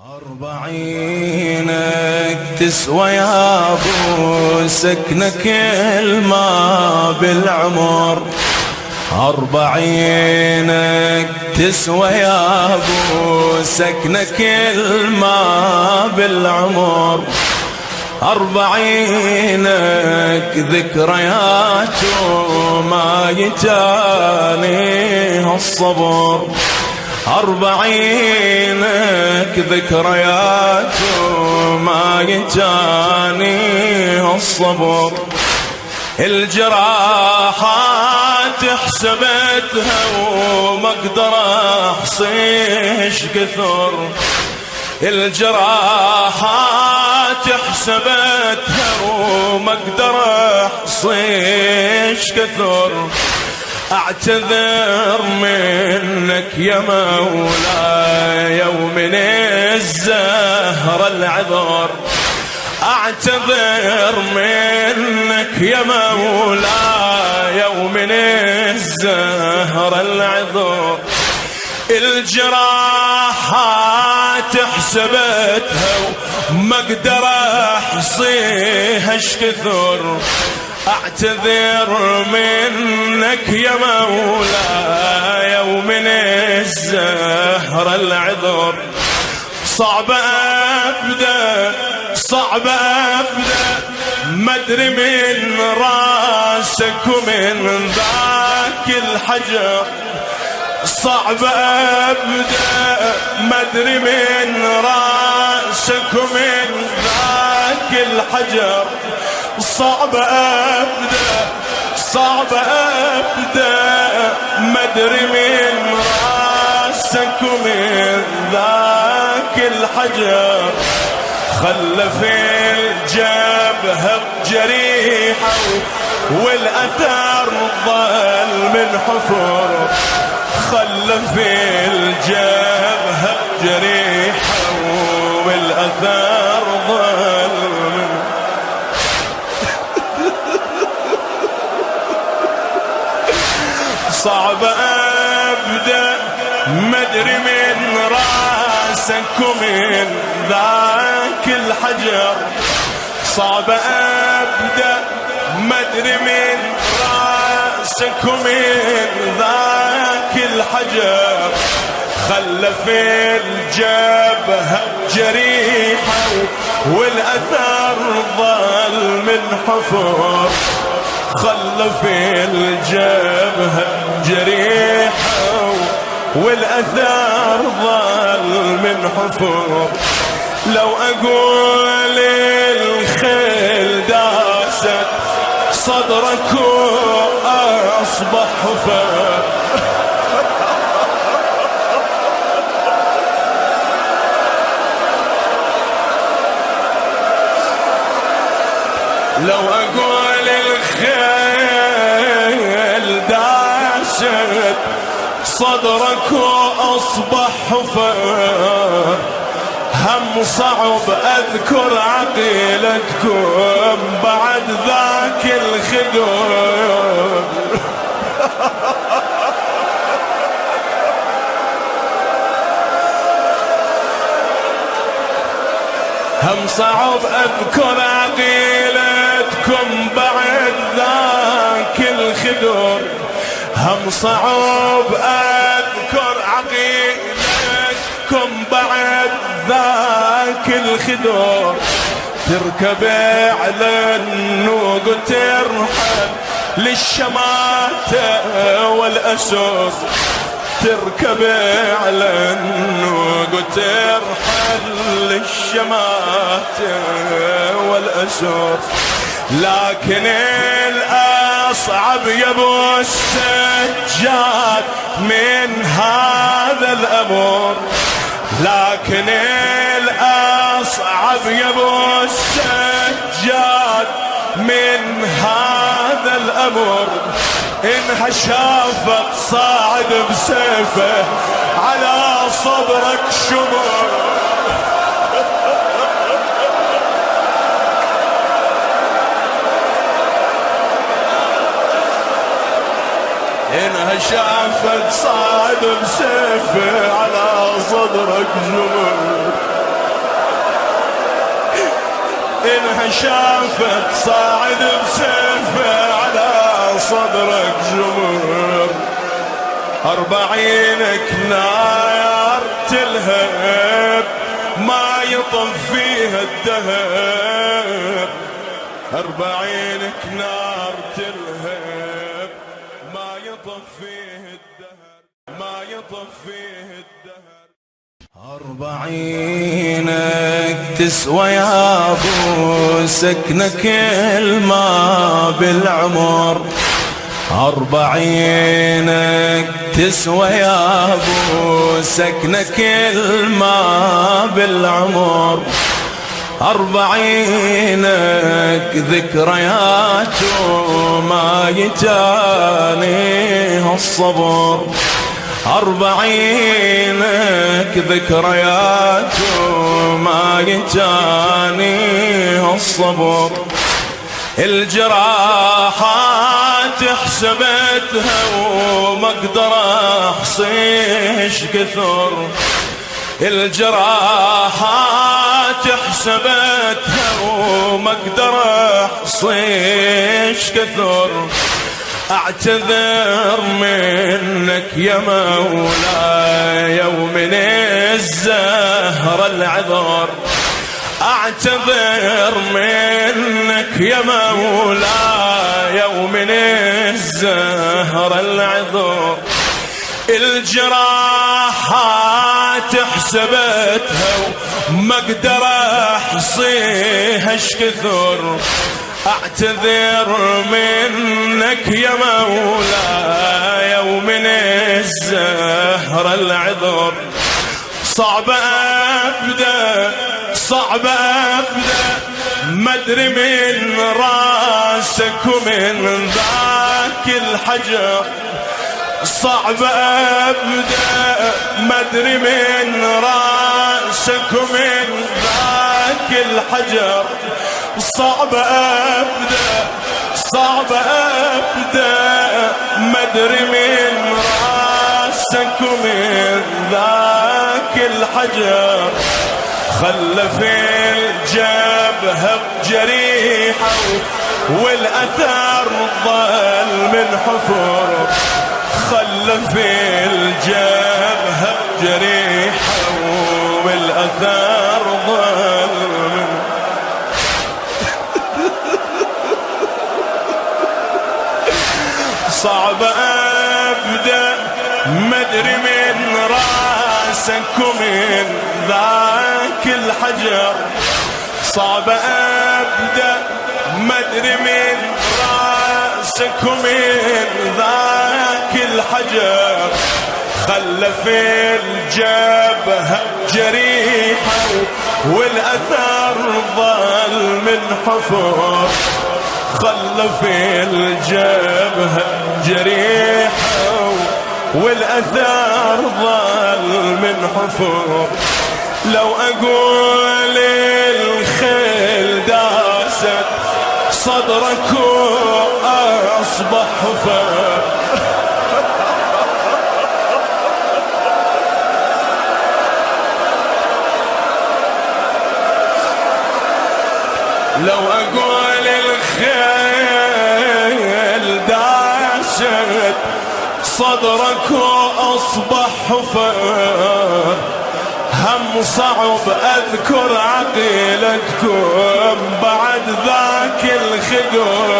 40 تسوى يا ابو سكنة كل ما بالعمر، 40 تسوى يا ابو سكنة كل ما بالعمر، 40 ذكريات وما يجاني الصبر، 40 ذكريات وما يجاني الصبر، الجراحات حسبتها وما اقدر احصيش كثر، الجراحات حسبتها وما اقدر احصيش كثر، اعتذر منك يا مولاي ومن الزهر العذر، اعتذر منك يا مولاي ومن الزهر العذر، الجراحات حسبتها وما اقدر احصيها اش كثر، اعتذر منك يا مولاي ومن الزهر العذر، صعب ابدا صعب ابدا ما ادري من راسك ومن ذاك الحجر، صعب ابدا ما ادري من راسك ومن ذاك الحجر، صعب ابدا صعب ابدا ما ادري من راسك ومن ذاك الحجر، خلى في الجبهة جريحة والاثار ظل من حفر، خلى في الجبهة جريحة والاثار ظل من صعب ابدا ما ادري من راسك ومن ذاك الحجر، صعب ابدا ما ادري من راسك ومن ذاك الحجر، خلى في الجبهة جريحة والاثار ظل من حفر، خلى في الجبهة جريحة والاثار ظل من حفر، لو اقول الخيل داست صدرك واصبح حفر، لو اقول الخيل داست صدرك واصبح حفر، هم صعب اذكر عقيلتكم بعد ذاك الخدر، هم صعب اذكر عقيلتكم بعد ذاك الخدر، هم صعب اذكر عقيلتكم بعد ذاك الخدر، تركب على النوق وترحل للشماتة والأسر، تركب على النوق وترحل للشماتة والأسر، لكن الأصعب يا ابو السجاد من هذا الأمر، لكن الأصعب يا ابو السجاد من هذا الأمر، إنها شافت صاعد بسيفه على صدرك شمر، إنها شافت صاعد بسيفه على صدرك جمر، إنها شافت صاعد بسيفه على صدرك جمر. 40 نار تلهب ما يطف فيها الدهر. 40 نار تلهب ما يطف فيه الدهر، ما يطف فيه الدهر. 40 تسوى يا ابو سكنة كل ما بالعمر. 40 تسوى يا ابو سكنة كل ما بالعمر. 40 ذكريات ما يجانيها الصبر. 40 ذكريات ما يجانيها الصبر. الجراحات حسبتها وما اقدر احصيش كثر. الجراحات حسبتها وما اقدر احصيش كثر. اعتذر منك يا مولاي ومن الزهر العذر. اعتذر منك يا مولاي ومن الزهر العذر. الجراحات حسبتها وما اقدر احصيها اش كثر. اعتذر منك يا مولاي ومن الزهر العذر. صعب ابدا صعب ابدا ما ادري من راسك ومن ذاك الحجر. صعب ابدا ما ادري من راسك ومن ذاك الحجر. صعب ابدا صعب ابدا ما ادري من راسك ومن ذاك الحجر. خلف الجبهة بجريحة والاثار ظل من حفر. خلف الجبهة بجريحة والاثار ظل من صعب ابدا ما ادري من راسك ومن ذاك الحجر. صعب ابدا ما ادري من راسك ومن ذاك الحجر. خلف الجبهة جريحة والاثار ظل من حفر. خلف الجبهة جريحة والاثار ظل من حفر. لو اقول الخيل داست صدرك واصبح حفر. لو اقول الخيل داست صدرك واصبح حفر. هم صعب اذكر عقيلتكم بعد ذاك الخدر.